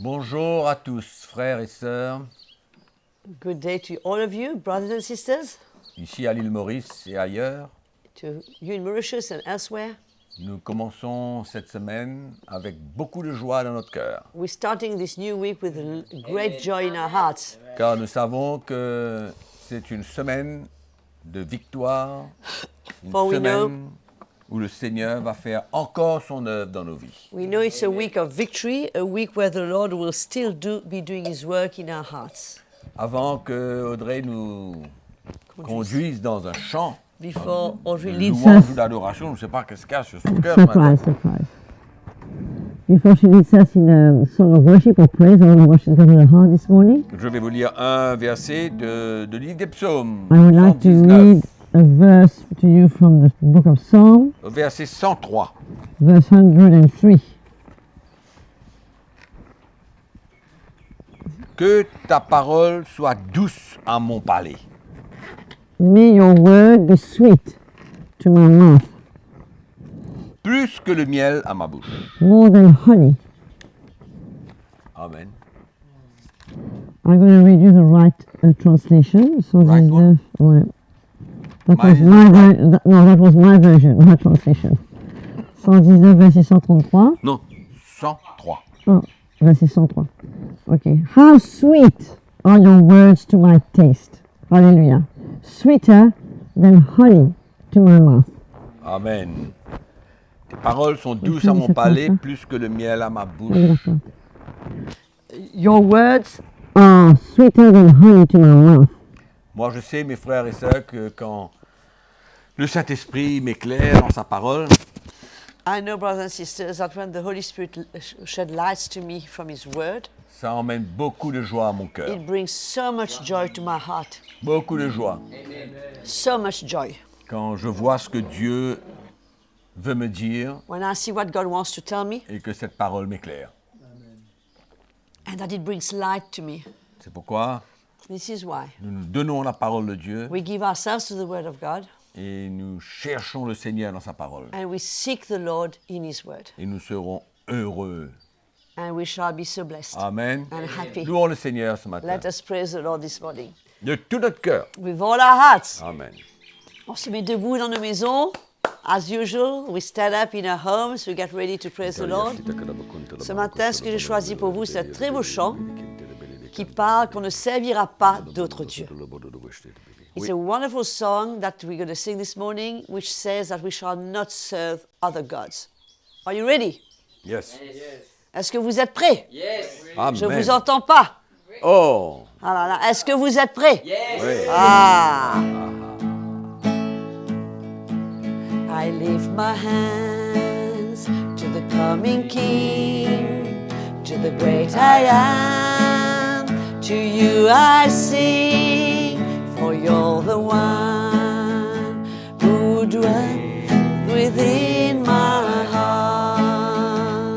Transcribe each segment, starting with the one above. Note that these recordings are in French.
Bonjour à tous, frères et sœurs, Good day to all of you, brothers and sisters, ici à l'île Maurice et ailleurs. to you in Mauritius and elsewhere. Nous commençons cette semaine avec beaucoup de joie dans notre cœur, We're starting this new week with great joy in our hearts car nous savons que c'est une semaine de victoire, une For we semaine où le Seigneur va faire encore son œuvre dans nos vies. We know it's a week of victory, a week where the Lord will still be doing His work in our hearts. Avant que Audrey nous conduise dans un chant, Before Audrey de leads louange us, ou d'adoration, je ne sais pas qu'est-ce qu'il y a sur son cœur ce matin. Surprise. Before she leads us in a song of worship or praise, I don't know what she's got in her heart this morning. Je vais vous lire un verset de livre des psaumes, I would like to 119, read a verse to you from the book of Psalms, au verset 103. verse 103. Que ta parole soit douce à mon palais, May your word be sweet to my mouth, plus que le miel à ma bouche. more than honey. Amen. I'm going to read you the right translation. So Right this is one? ouais. That Mine was is my right. no, that was my version, my translation. 119, verset 133. Non, 103. Oh, verset 103. Okay. How sweet are your words to my taste. Hallelujah. Sweeter than honey to my mouth. Amen. Tes paroles sont douces Oui, à mon c'est palais, comme ça. plus que le miel à ma bouche. Oui, d'accord. your words Are sweeter than honey to my mouth. Moi, je sais, mes frères et sœurs, que quand le Saint-Esprit m'éclaire dans sa parole, I know, brothers and sisters, that when the Holy Spirit shed lights to me from His Word, ça emmène beaucoup de joie à mon cœur. it brings so much joy to my heart. Beaucoup de joie. So much joy. Quand je vois ce que Dieu veut me dire When I see what God wants to tell me, et que cette parole m'éclaire. and that it brings light to me. C'est pourquoi This is why. nous nous donnons la parole de Dieu We give ourselves to the Word of God, et nous cherchons le Seigneur dans sa parole. and we seek the Lord in His Word, Et nous serons heureux. and we shall be so blessed. Amen. And happy. Louons le Seigneur ce matin. Let us praise the Lord this morning. De tout notre cœur. With all our hearts. Amen. On se met debout dans nos maisons. As usual, we stand up in our homes, we get ready to praise the Lord. Ce matin, ce que j'ai choisi pour vous, c'est un très beau chant qui parle qu'on ne servira pas d'autres dieux. It's a wonderful song that we're going to sing this morning, which says that we shall not serve other gods. Are you ready? Yes. Est-ce que vous êtes prêts? Amen. Je ne vous entends pas. Oh. Ah là là, est-ce que vous êtes prêts? Oui. Ah. I lift my hands to the coming King, to the great I am. To you I sing, for you're the one who dwells within my heart.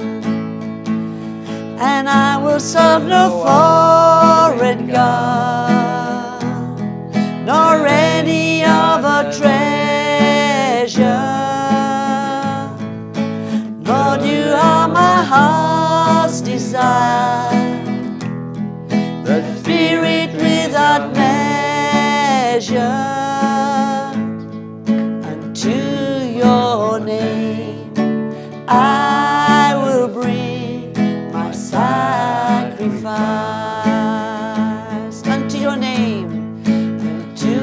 And I will serve no foreign God, nor any other treasure. Lord, you are my heart's desire, the Spirit without measure. Unto your name I will bring my sacrifice. Unto your name, unto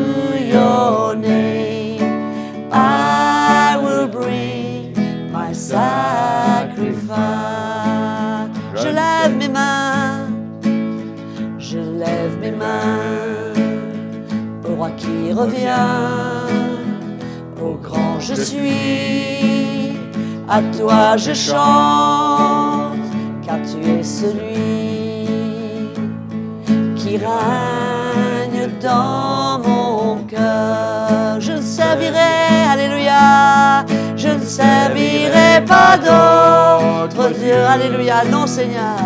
your name I will bring my sacrifice. Je lève mes mains, je lève mes mains au roi qui revient, au grand je suis, à toi je chante, car tu es celui qui règne dans mon cœur. Je ne servirai, alléluia, je ne servirai pas d'autre Dieu, alléluia, non Seigneur,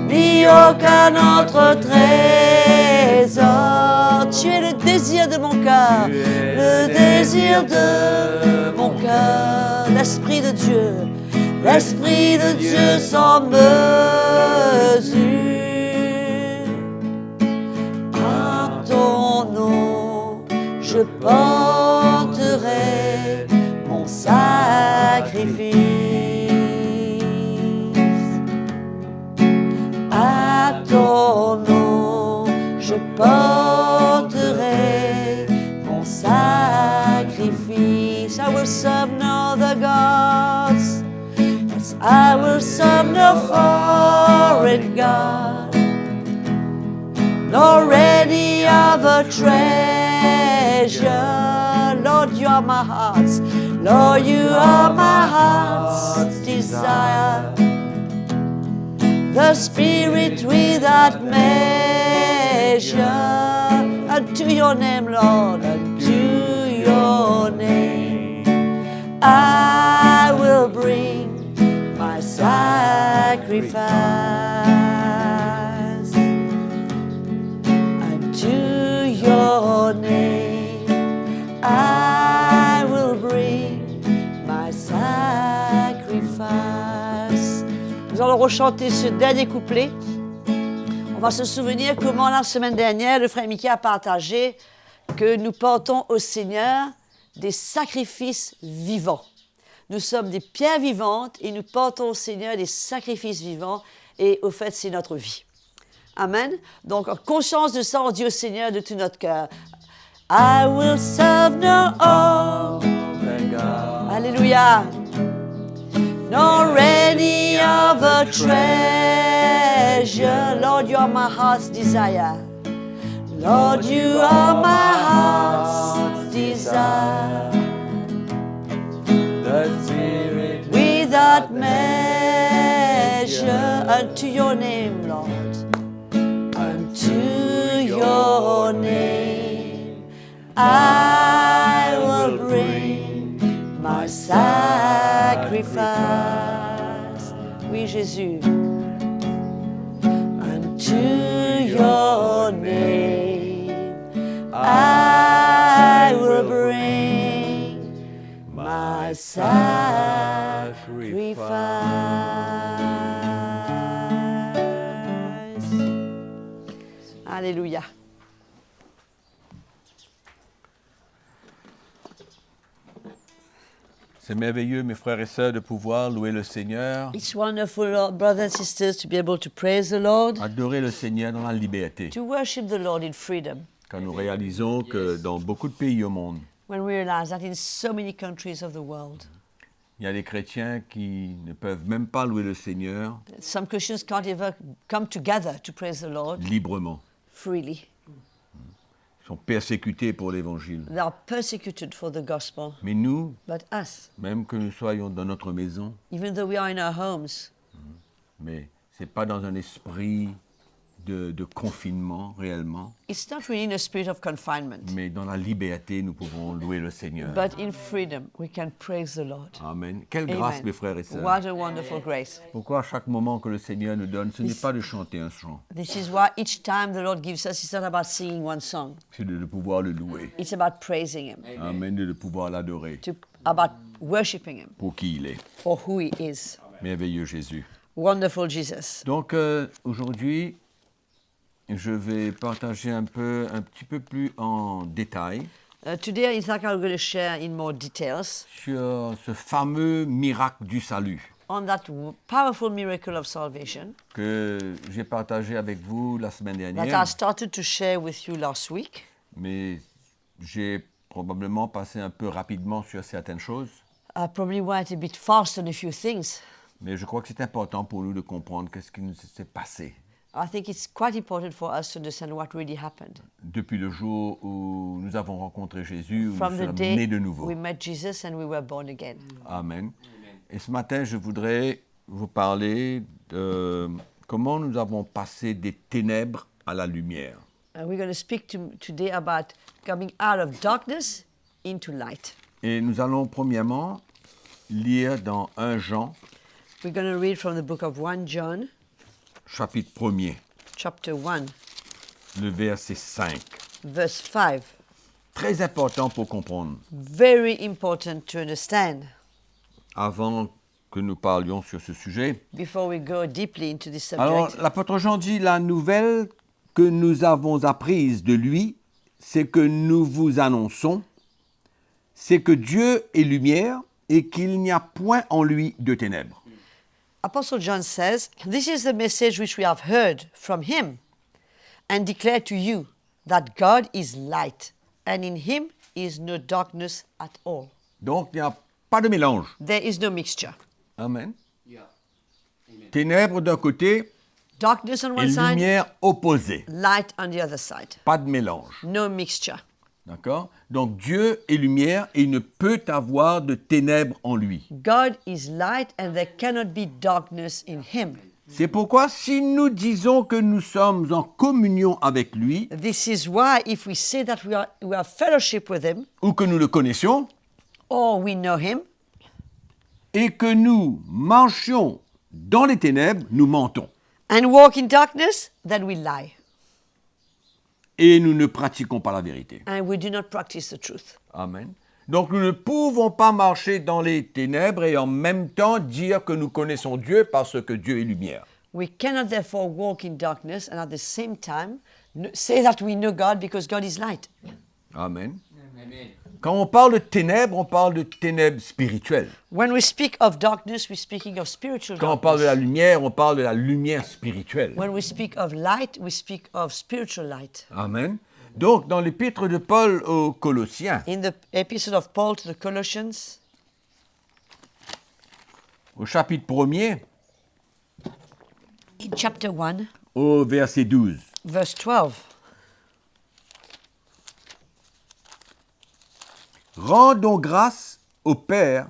ni aucun autre trésor. Tu es le désir de mon cœur, le désir de mon cœur, l'Esprit de Dieu sans mesure. je porterai mon sacrifice. I will serve no other gods. Yes, I will serve no foreign god, nor any other treasure. Lord, you are my heart's. Lord, you are my heart's desire. The Spirit without measure. Unto your name, Lord, unto your name, I will bring my sacrifice. Unto your name, I will bring my sacrifice. Nous allons rechanter ce dernier couplet. On va se souvenir comment la semaine dernière, le frère Mickey a partagé que nous portons au Seigneur des sacrifices vivants. Nous sommes des pierres vivantes et nous portons au Seigneur des sacrifices vivants et au fait, c'est notre vie. Amen. Donc, en conscience de ça, on dit au Seigneur de tout notre cœur, I will serve no other God. Alléluia. Nor any other treasure. Lord, you are my heart's desire. Lord, you are my heart's desire. The Spirit without measure. Unto your name, Lord. Unto your name, I will bring my sacrifice. Oui, Jésus. Unto your name, I will bring my sacrifice. Alléluia. C'est merveilleux, mes frères et sœurs, de pouvoir louer le Seigneur, It's wonderful, Lord, brothers and sisters, to be able to praise the Lord, adorer le Seigneur dans la liberté. to worship the Lord in freedom. Quand nous réalisons que dans beaucoup de pays au monde, When we realize that in so many countries of the world, il y a des chrétiens qui ne peuvent même pas louer le Seigneur some Christians can't ever come together to praise the Lord librement. freely. Ils sont persécutés pour l'Évangile. They are persecuted for the gospel. Mais nous, But us, même que nous soyons dans notre maison, even though we are in our homes, mais ce n'est pas dans un esprit de confinement réellement, it's not really in a spirit of confinement, mais dans la liberté, nous pouvons louer le Seigneur. but in freedom we can praise the Lord. Amen. Quelle grâce, mes Amen. frères et sœurs. What a wonderful grace. Pourquoi à chaque moment que le Seigneur nous donne, ce n'est pas de chanter un chant, This is why each time the Lord gives us, it's not about singing one song. c'est de pouvoir le louer. It's about praising Him, Amen. De pouvoir l'adorer about worshiping Him pour qui il est. for who He is. Merveilleux Jésus. Wonderful Jesus. Donc aujourd'hui, je vais partager un petit peu plus en détail Today, in fact, I'm going to share in more details sur ce fameux miracle du salut on that powerful miracle of salvation que j'ai partagé avec vous la semaine that dernière, I started to share with you last week. mais j'ai probablement passé un peu rapidement sur certaines choses. I probably went a bit fast on a few things. Mais je crois que c'est important pour nous de comprendre qu'est-ce qui nous s'est passé I think it's quite important for us to understand what really happened. depuis le jour où nous avons rencontré Jésus, où nous From the sommes nés day de nouveau. we met Jesus and we were born again. Amen. Et ce matin, je voudrais vous parler de comment nous avons passé des ténèbres à la lumière. We're going to speak today about coming out of darkness into light. Et nous allons premièrement lire dans 1 Jean, We're going to read from the book of 1 John, chapitre 1er, chapter 1, le verset 5. verse 5. Très important pour comprendre, Very important to understand avant que nous parlions sur ce sujet. before we go deeply into this subject. Alors, l'apôtre Jean dit, la nouvelle que nous avons apprise de lui, c'est que nous vous annonçons, c'est que Dieu est lumière et qu'il n'y a point en lui de ténèbres. Apostle John says, "This is the message which we have heard from him and declare to you, that God is light, and in him is no darkness at all. Donc, il n'y a pas de mélange. There is no mixture. Amen. Ténèbres d'un côté Darkness on et one side, lumière opposée. light on the other side. Pas de mélange. No mixture. D'accord? Donc, Dieu est lumière et il ne peut avoir de ténèbres en lui. God is light, and there cannot be darkness in him. C'est pourquoi, si nous disons que nous sommes en communion avec lui This is why if we say that we are fellowship with him, ou que nous le connaissions or we know him, et que nous marchions dans les ténèbres, nous mentons. and walk in darkness, then we lie, Et nous ne pratiquons pas la vérité. and we do not practice the truth. Amen. Donc nous ne pouvons pas marcher dans les ténèbres et en même temps dire que nous connaissons Dieu parce que Dieu est lumière. We cannot therefore walk in darkness and at the same time say that we know God because God is light. Amen. Quand on parle de ténèbres spirituelles. When we speak of darkness, we're speaking of spiritual Quand on parle de darkness. la lumière, on parle de la lumière spirituelle. When we speak of light, we speak of spiritual light. Amen. Donc dans l'épître de Paul aux Colossiens, In the epistle of Paul to the Colossians, au chapitre 1er, in chapter 1, au verset 12. verse 12, Rendons grâce au Père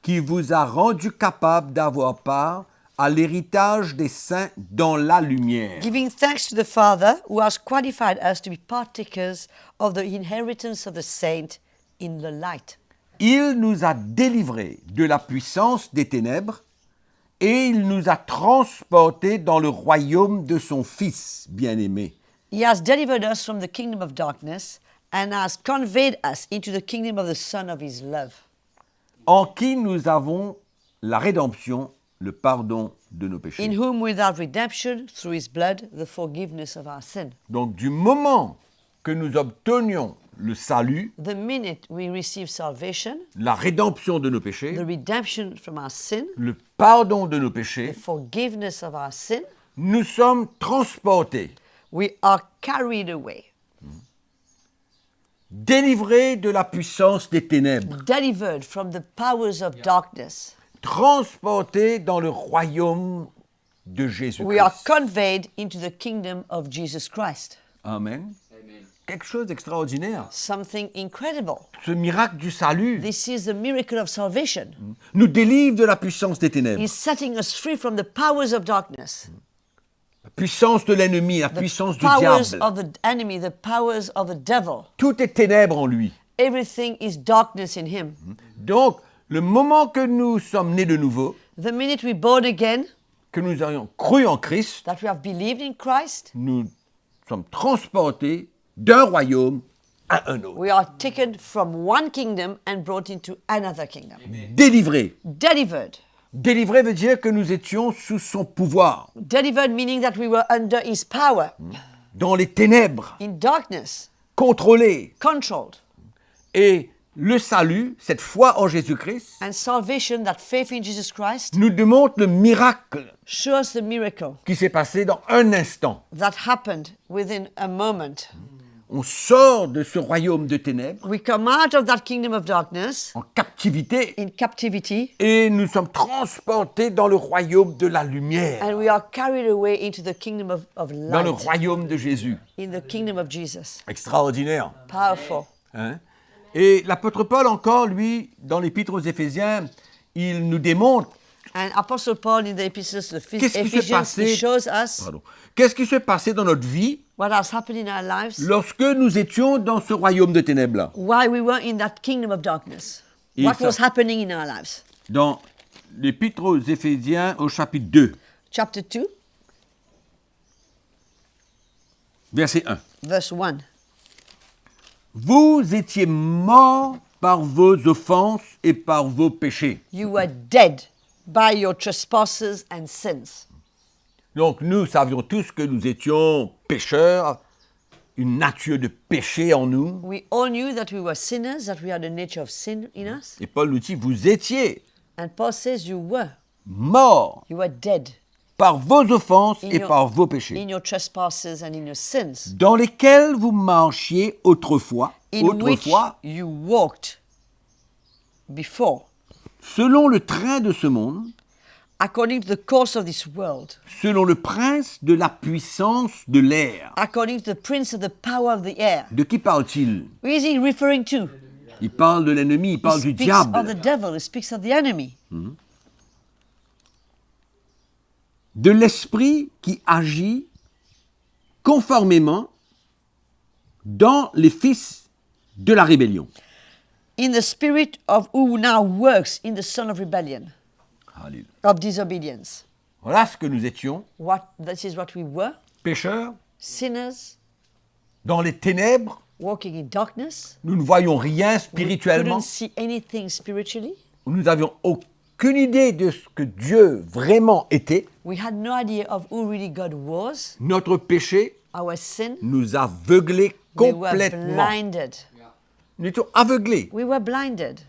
qui vous a rendu capable d'avoir part à l'héritage des saints dans la lumière. giving thanks to the Father who has qualified us to be partakers of the inheritance of the saint in the light. Il nous a délivrés de la puissance des ténèbres et il nous a transportés dans le royaume de son Fils bien-aimé. He has delivered us from the kingdom of darkness and has conveyed us into the kingdom of the Son of his love, En qui nous avons la rédemption, le pardon de nos péchés. in whom we have redemption through his blood, the forgiveness of our sin. Donc du moment que nous obtenions le salut, The minute we receive salvation, la rédemption de nos péchés, the redemption from our sin, le pardon de nos the péchés, forgiveness of our sin, nous sommes transportés, we are carried away, délivrés de la puissance des ténèbres, delivered from the powers of darkness. transportés dans le royaume de We are Jésus-Christ. conveyed into the kingdom of Jesus Christ. Amen. Quelque chose d'extraordinaire. Something incredible. Ce miracle du salut This is the miracle of salvation. nous délivre de la puissance des ténèbres, He's setting us free from the powers of darkness, la puissance de l'ennemi, la the puissance du powers diable. of the enemy, the powers of the devil. Tout est ténèbres en lui. Everything is darkness in him. Donc, le moment que nous sommes nés de nouveau, The minute we're born again, que nous ayons cru en Christ, that we have believed in Christ, nous sommes transportés d'un royaume à un autre. we are taken from one kingdom and brought into another kingdom. Délivrés. Delivered. Délivrés veut dire que nous étions sous son pouvoir, Delivered meaning that we were under his power, dans les ténèbres, in darkness, contrôlés. controlled. Et le salut, cette foi en Jésus-Christ, And salvation, that faith in Jesus Christ, nous démontre le miracle shows us the miracle qui s'est passé dans un instant. that happened within a moment. On sort de ce royaume de ténèbres, We come out of that kingdom of darkness en captivité, in captivity, et nous sommes transportés dans le royaume de la lumière, and we are carried away into the kingdom of dans le light, royaume de Jésus. in the kingdom of Jesus. Extraordinaire. Powerful. Hein? Et l'apôtre Paul encore, lui, dans l'épître aux Éphésiens, il nous démontre And Apostle Paul in the epistles to the qu'est-ce qui s'est Ephesians, passé, he shows us qu'est-ce qui s'est passé dans notre vie what has happened in our lives, lorsque nous étions dans ce royaume de ténèbres-là. why we were in that kingdom of darkness, Et what ça- was happening in our lives. Dans l'épître aux Éphésiens au chapitre 2, Chapter 2, verset 1. verse 1. Vous étiez morts par vos offenses et par vos péchés. You were dead by your trespasses and sins. Donc nous savions tous que nous étions pécheurs, une nature de péché en nous. We all knew that we were sinners, that we had a nature of sin in us. Et Paul nous dit, vous étiez And Paul says you were morts dead par vos offenses In et your- par vos péchés, in your trespasses and in your sins, dans lesquels vous marchiez autrefois, in which you walked before, selon le train de ce monde, according to the course of this world, selon le prince de la puissance de l'air. according to the prince of the power of the air. De qui parle-t-il? Who is he referring to? Il parle de l'ennemi, il parle He du speaks of the diable, devil, he speaks of the enemy, de l'esprit qui agit conformément dans les fils de la rébellion. in the spirit of who now works in the son of rebellion, Alléluia. of disobedience. Voilà ce que nous étions, This is what we were, pécheurs, sinners, dans les ténèbres, walking in darkness. nous ne voyions rien We spirituellement, couldn't see anything spiritually. nous n'avions aucune idée de ce que Dieu vraiment était. We had no idea of who really God was. Notre péché Our sin, nous a aveuglés we were complètement. blinded. Nous étions aveuglés. We were blinded.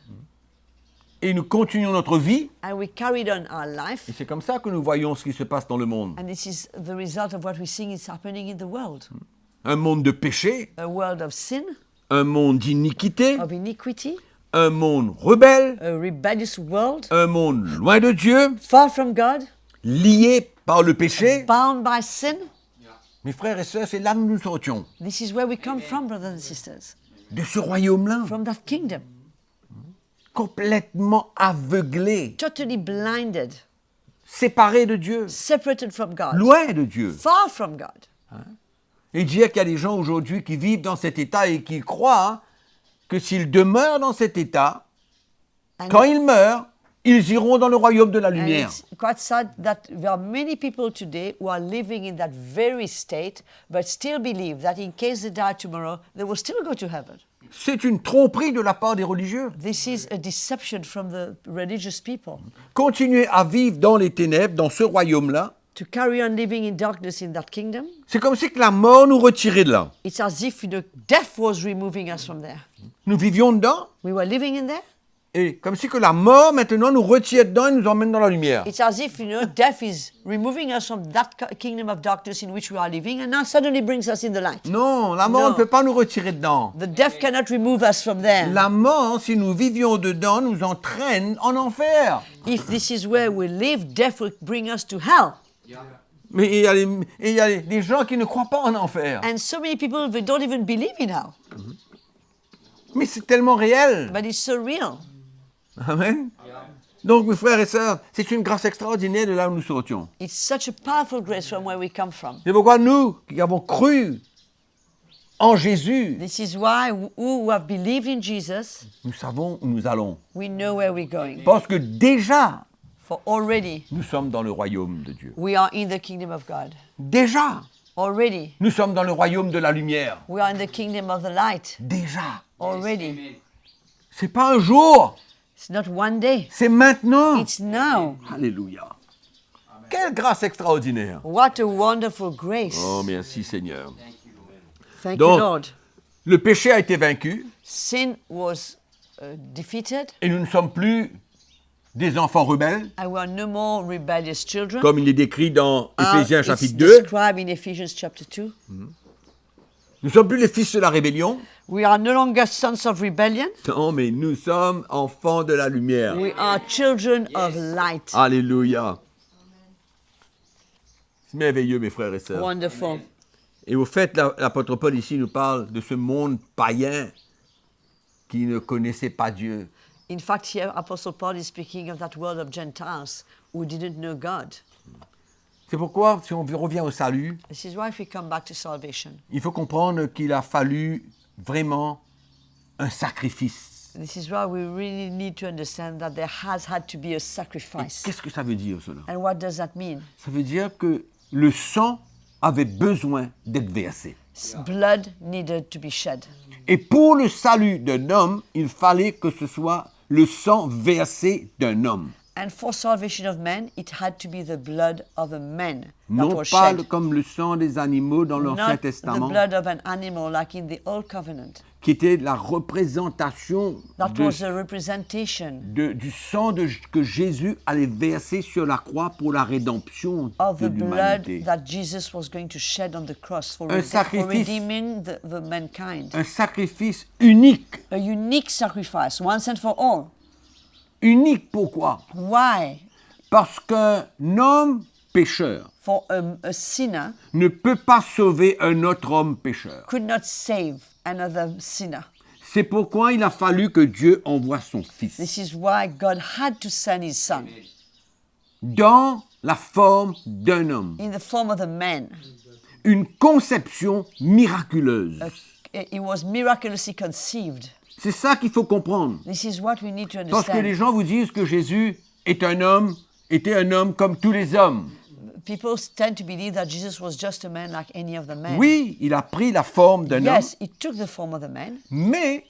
Et nous continuons notre vie. And we carried on our life. Et c'est comme ça que nous voyons ce qui se passe dans le monde. And this is the result of what we're seeing is happening in the world. Un monde de péché, A world of sin, un monde d'iniquité, of iniquity, un monde rebelle, a rebellious world, un monde loin de Dieu, far from God, lié par le péché. bound by sin. Mes frères et sœurs, c'est là que nous sortions, This is where we come from, brothers and sisters, de ce royaume-là, from that kingdom, complètement aveuglés, totally blinded, séparés de Dieu, separated from God, loin de Dieu. far from God. Et dire qu'il y a des gens aujourd'hui qui vivent dans cet état et qui croient hein, que s'ils demeurent dans cet état, And, quand ils meurent, ils iront dans le royaume de la and lumière. it's quite sad that there are many people today who are living in that very state, but still believe that in case they die tomorrow, they will still go to heaven. C'est une tromperie de la part des religieux. This is a deception from the religious people. Continuer à vivre dans les ténèbres, dans ce royaume-là, To carry on living in darkness in that kingdom, c'est comme si que la mort nous retirait de là. it's as if death was removing us from there. Nous vivions dedans, We were living in there. et comme si que la mort maintenant nous retire dedans et nous emmène dans la lumière. It's as if death is removing us from that kingdom of darkness in which we are living, and now suddenly brings us in the light. Non, la mort Non. ne peut pas nous retirer dedans. The death cannot remove us from there. La mort, si nous vivions dedans, nous entraîne en enfer. If this is where we live, death will bring us to hell. Mais il y a des gens qui ne croient pas en enfer. And so many people, they don't even believe in hell. Mais c'est tellement réel. But it's so real. Amen. Donc, mes frères et sœurs, c'est une grâce extraordinaire de là où nous sortions. It's such a powerful grace from where we come from. C'est pourquoi nous, qui avons cru en Jésus, This is why who have believed in Jesus, nous savons où nous allons. we know where we're going. Parce que déjà, For already nous sommes dans le royaume de Dieu. we are in the kingdom of God. Déjà, Already nous sommes dans le royaume de la lumière. we are in the kingdom of the light. Déjà. Already. C'est pas un jour, It's not one day. c'est maintenant. It's now. Alléluia. Quelle grâce extraordinaire. What a wonderful grace. Oh, merci Seigneur. Thank Donc- you, Lord. Le péché a été vaincu Sin was defeated, et nous ne sommes plus des enfants rebelles, and we are no more rebellious children. comme il est décrit dans Éphésiens It's chapitre 2. described in Ephesians chapter 2. Nous ne sommes plus les fils de la rébellion. We are no longer sons of rebellion. Non, mais nous sommes enfants de la lumière. We are children of light. Alléluia. C'est merveilleux, mes frères et sœurs. Wonderful. Et au fait, l'apôtre Paul ici nous parle de ce monde païen qui ne connaissait pas Dieu. In fact, here Apostle Paul is speaking of that world of Gentiles who didn't know God. C'est pourquoi, si on revient au salut, This is why if we come back to salvation, il faut comprendre qu'il a fallu vraiment un sacrifice. this is why we really need to understand that there has had to be a sacrifice. Qu'est-ce que ça veut dire, cela? And what does that mean? Ça veut dire que le sang avait besoin d'être versé. Blood needed to be shed. Et pour le salut d'un homme, il fallait que ce soit le sang versé d'un homme. And for salvation of men, it had to be the blood of a man that Non was pas shed. comme le sang des animaux dans l'Ancien Not the Testament, blood of an animal like in the Old Covenant. qui était la représentation That was a representation du sang que Jésus allait verser sur la croix pour la rédemption of de the blood l'humanité. that Jesus was going to shed on the cross for sacrifice. redeeming the mankind. Un sacrifice unique. A unique sacrifice, once and for all. Unique pourquoi? Why? Parce qu'un homme pécheur For a sinner ne peut pas sauver un autre homme pécheur. could not save another sinner. C'est pourquoi il a fallu que Dieu envoie son Fils This is why God had to send his son dans la forme d'un homme. in the form of a man. Une conception miraculeuse. He was miraculously conceived. C'est ça qu'il faut comprendre. This is what we need to Parce que les understand. gens vous disent que Jésus était un homme comme tous les hommes. People tend to believe that Jesus was just a man like any of the men. Oui, il a pris la forme d'un homme, Yes, he took the form of a man. mais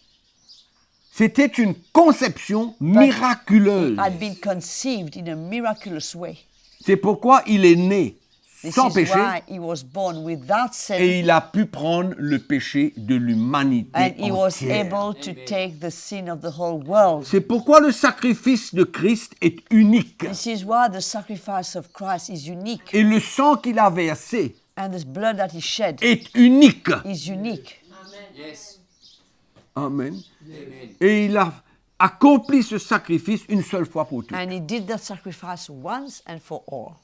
c'était une conception miraculeuse. Had been conceived in a miraculous way. C'est pourquoi il est né This sans is péché why he was born without sin, et il a pu prendre le péché de l'humanité and he was entière. able to take the sin of the whole world. C'est pourquoi le sacrifice de Christ est unique. This is why the sacrifice of Christ is unique, Et le sang qu'il a versé and the blood that he shed est unique. is unique. Amen. Et il a accompli ce sacrifice une seule fois pour toutes. And he did that sacrifice once and for all.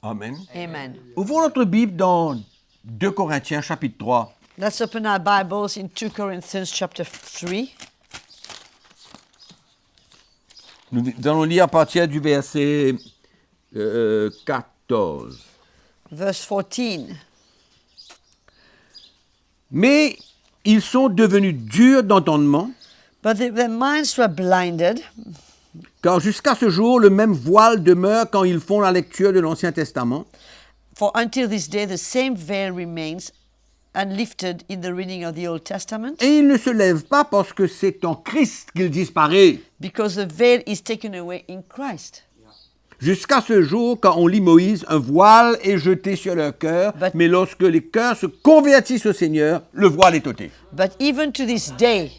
Amen. Amen. Ouvrons notre Bible dans 2 Corinthiens chapitre 3. Let's open our Bibles in 2 Corinthians chapter 3. Nous allons lire à partir du verset 14. Verse 14. Mais ils sont devenus durs d'entendement, But their minds were blinded, car jusqu'à ce jour, le même voile demeure quand ils font la lecture de l'Ancien Testament. for until this day the same veil remains unlifted in the reading of the Old Testament, Et ils ne se lèvent pas parce que c'est en Christ qu'il disparaît. because the veil is taken away in Christ. Jusqu'à ce jour, quand on lit Moïse, un voile est jeté sur leur cœur, But- mais lorsque les cœurs se convertissent au Seigneur, le voile est ôté. But even to this day,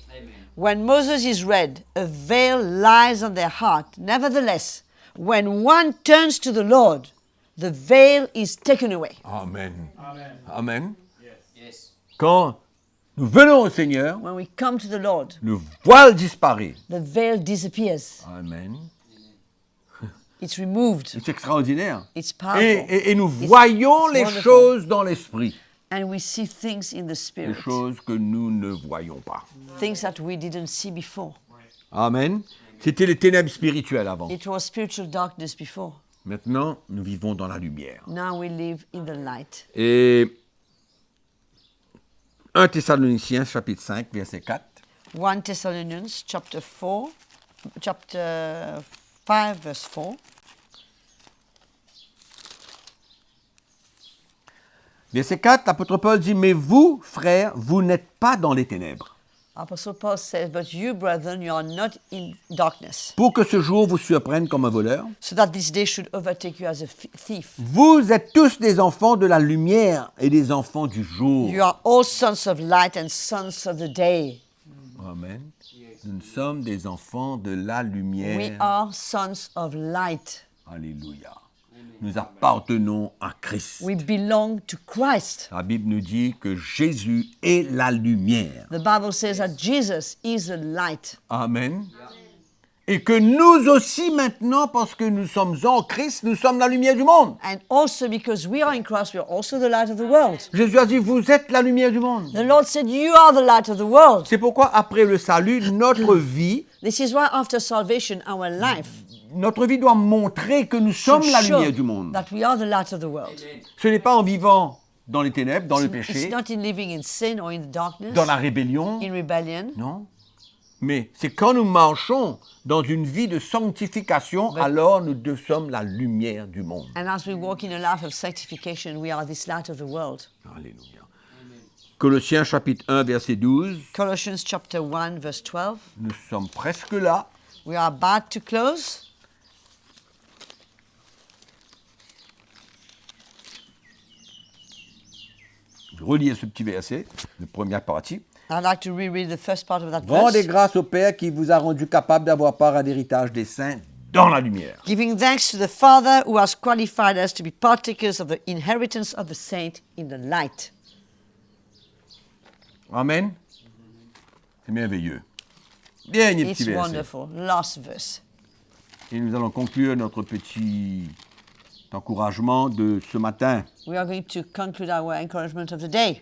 when Moses is read, a veil lies on their heart. Nevertheless, when one turns to the Lord, the veil is taken away. Amen. Amen. Quand nous venons au Seigneur, When we come to the Lord, le voile disparaît. the veil disappears. Amen. It's removed. C'est extraordinaire. It's powerful. Et nous It's- voyons it's les wonderful. choses dans l'esprit, And we see things in the les Spirit, choses que nous ne voyons pas. things that we didn't see before. Amen. C'était les ténèbres spirituelles avant. It was spiritual darkness before. Maintenant, nous vivons dans la lumière. Now we live in the light. Et 1 Thessaloniciens chapitre 5 verset 4. 1 Thessalonians chapter 5 verse 4. Verset 4, l'apôtre Paul dit, mais vous, frères, vous n'êtes pas dans les ténèbres, Apostle Paul says, but you, brethren, you are not in darkness, pour que ce jour vous surprenne comme un voleur. so that this day should overtake you as a thief. Vous êtes tous des enfants de la lumière et des enfants du jour. You are all sons of light and sons of the day. Amen. Nous sommes des enfants de la We lumière. are sons of light. Alléluia. Nous appartenons à Christ. We belong to Christ. La Bible nous dit que Jésus est la lumière. The Bible says that Jesus is the light. Amen. Et que nous aussi maintenant, parce que nous sommes en Christ, nous sommes la lumière du monde. And also because we are in Christ, we are also the light of the world. Jésus a dit, vous êtes la lumière du monde. The Lord said, you are the light of the world. C'est pourquoi après le salut, notre vie This is why after salvation, our life doit montrer que nous sommes should la show lumière du monde. that we are the light of the world. Ce n'est pas en vivant dans les ténèbres, dans le It's péché, not in living in sin or in the darkness, dans la rébellion, in rebellion, non. Mais c'est quand nous marchons dans une vie de sanctification, alors nous sommes la lumière du monde. and as we walk in a life of sanctification, we are this light of the world. Alléluia. Colossiens chapitre 1, verset 12. Colossians chapter 1, verse 12. Nous sommes presque là. We are about to close. relier ce petit verset, la première partie. I'd like to reread the first part of that Rendez verse. grâce au Père qui vous a rendu capable d'avoir part à l'héritage des saints dans la lumière. Giving thanks to the Father who has qualified us to be partakers of the inheritance of the saint in the light. Amen. C'est merveilleux. Dernier petit It's verset. wonderful. Last verse. Et nous allons conclure notre petit encouragement de ce matin. We are going to conclude our encouragement of the day.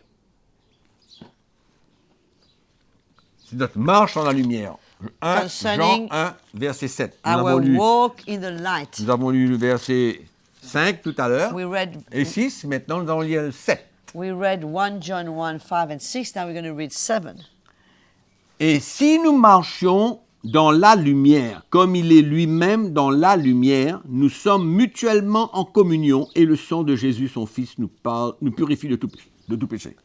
C'est notre marche dans la lumière. 1 Jean Concerning 1, verset 7. Nous Our avons, lu, walk in the light. nous avons lu le verset 5 tout à l'heure We read et 6. Maintenant, nous allons lire le 7. We read 1 John 1, 5 and 6. Now we're going to read 7. Et si nous marchions dans la lumière, comme il est lui-même dans la lumière, nous sommes mutuellement en communion et le sang de Jésus, son Fils, nous purifie de tout péché.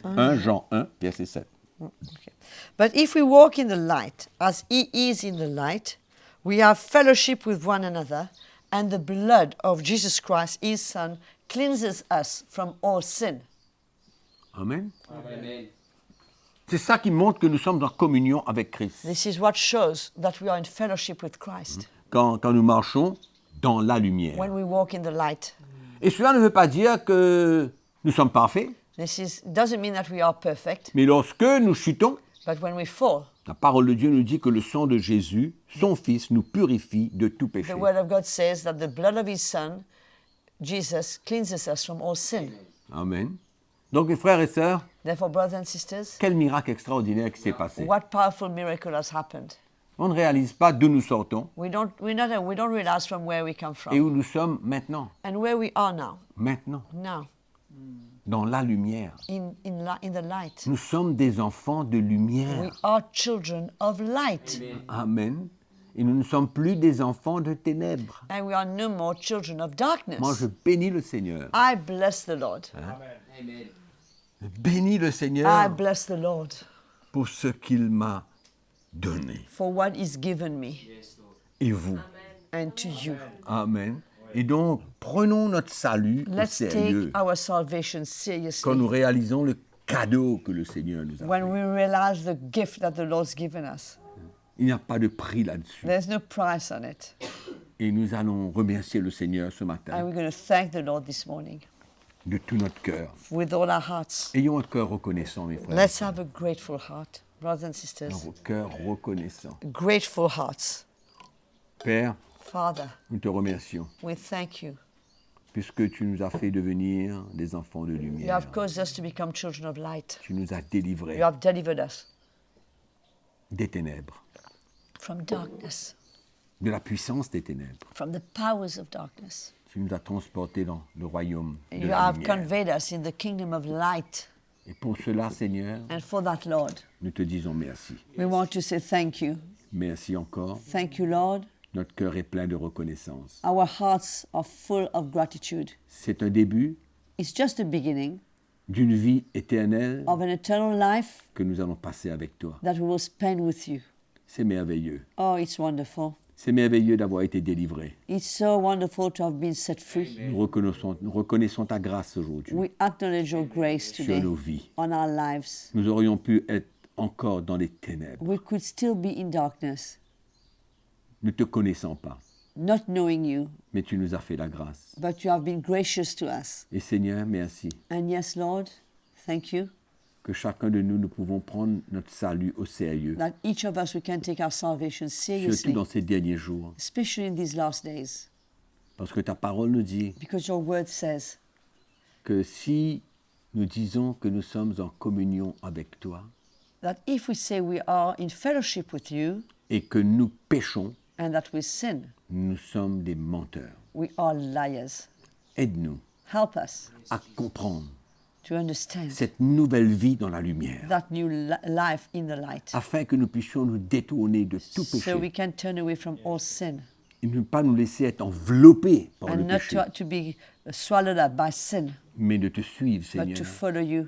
1 Jean 1, verset 7. Okay. But if we walk in the light, as he is in the light, we have fellowship with one another, and the blood of Jesus Christ, his Son, cleanses us from all sin. Amen. C'est ça qui montre que nous sommes en communion avec Christ. This is what shows that we are in fellowship with Christ Quand nous marchons dans la lumière. when we walk in the light. Et cela ne veut pas dire que nous sommes parfaits, This doesn't mean that we are perfect, mais lorsque nous chutons, but when we fall, la parole de Dieu nous dit que le sang de Jésus, son Fils, nous purifie de tout péché. the Word of God says that the blood of his Son, Jesus, cleanses us from all sin. Amen. Donc, mes frères et sœurs, Therefore, brothers and sisters, quel miracle extraordinaire qui s'est passé. what powerful miracle has happened. On ne réalise pas d'où nous sortons We don't realize from where we come et from où nous sommes maintenant. and where we are now. Maintenant, Now, dans la lumière. in the light. Nous sommes des enfants de We lumière. are children of light. Amen. Et nous ne sommes plus des enfants de ténèbres. And we are no more children of darkness. Moi, je bénis le Seigneur. I bless the Lord. Je bénis le I Seigneur bless the Lord pour ce qu'il m'a donné. for what He's given me Et vous. and to you. Amen. Et donc, prenons notre salut au Let's sérieux take our salvation quand seriously nous réalisons le cadeau que le Seigneur nous a when fait. we realize the gift that the Lord's given us. Il n'y a pas de prix là-dessus. There's no price on it. Et nous allons remercier le Seigneur ce And matin we're going to thank the Lord this morning de tout notre cœur. with all our hearts. Ayons un cœur reconnaissant, mes frères. Let's have a grateful heart, brothers and sisters. Un cœur reconnaissant. Grateful hearts. Père, Father, nous te remercions we thank you. puisque tu nous as fait devenir des enfants de You lumière. have caused us to become children of light. Tu nous as délivrés You have delivered us des ténèbres, from darkness, de la puissance des ténèbres. from the powers of darkness. Tu nous as transportés dans le royaume de You la have lumière. conveyed us in the kingdom of light. Et pour cela, Seigneur, And for that, Lord, nous te disons merci. we want to say thank you. Merci encore. Thank you, Lord. Notre cœur est plein de reconnaissance. Our hearts are full of gratitude. C'est un début It's just the beginning d'une vie éternelle of an eternal life que nous allons passer avec toi. that we will spend with you. C'est merveilleux. Oh, it's wonderful. C'est merveilleux d'avoir été délivré. It's so wonderful to have been set free. Nous reconnaissons ta grâce aujourd'hui We acknowledge your grace sur today nos vies. on our lives. Nous aurions pu être encore dans les ténèbres, We could still be in darkness, ne te connaissant pas, not knowing you, mais tu nous as fait la grâce. but you have been gracious to us. Et Seigneur, merci And yes, Lord, thank you que chacun de nous, nous pouvons prendre notre salut au sérieux, that each of us, we can take our salvation surtout seriously, dans ces derniers jours. especially in these last days, Parce que ta parole nous dit because your word says que si nous disons que nous sommes en communion avec toi that if we say we are in fellowship with you et que nous péchons, and that we sin, nous sommes des menteurs. we are liars. Aide-nous Help us à comprendre to understand cette nouvelle vie dans la lumière, that new life in the light, afin que nous puissions nous détourner de tout so péché we can turn away from all sin et ne pas nous laisser être enveloppés par le and not péché, to be swallowed up by sin, mais de te suivre, but Seigneur, to follow you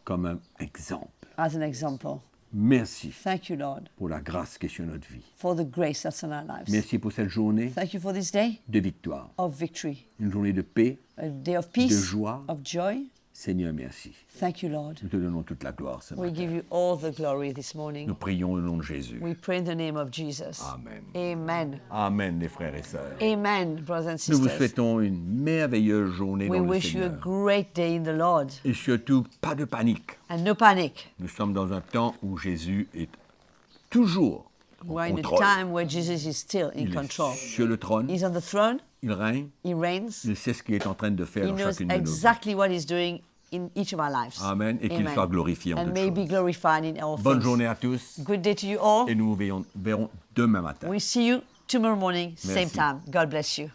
comme un exemple. as an example. Merci Thank you, Lord, pour la grâce qui est sur notre vie. for the grace that's in our lives. Merci pour cette journée Thank you for this day de victoire, of victory, une journée de paix, a day of peace, joie. of joy, Seigneur, merci. Thank you, Lord. Nous te donnons toute la gloire ce We matin. give you all the glory this morning. Nous prions au nom de Jésus. We pray in the name of Jesus. Amen. Amen. Amen, les frères et sœurs. Amen, brothers and Nous vous sisters. souhaitons une merveilleuse journée We dans le wish you a Seigneur. great day in the Lord. Et surtout, pas de panique. And no panic. Nous sommes dans un temps où Jésus est toujours en We're in a contrôle. time where Jesus is still in Il control. est sur le trône, He's on the throne. il règne, He reigns. il sait ce qu'il est en train de faire He dans knows chacune de nos vies. exactly what he's doing in each of our lives. Amen. Et qu'il Amen. soit glorifié en And toutes may be choses. glorified in all Bonne things. journée à tous Good day to you all. et nous vous verrons demain matin. We see you tomorrow morning, same Merci. time. God bless you.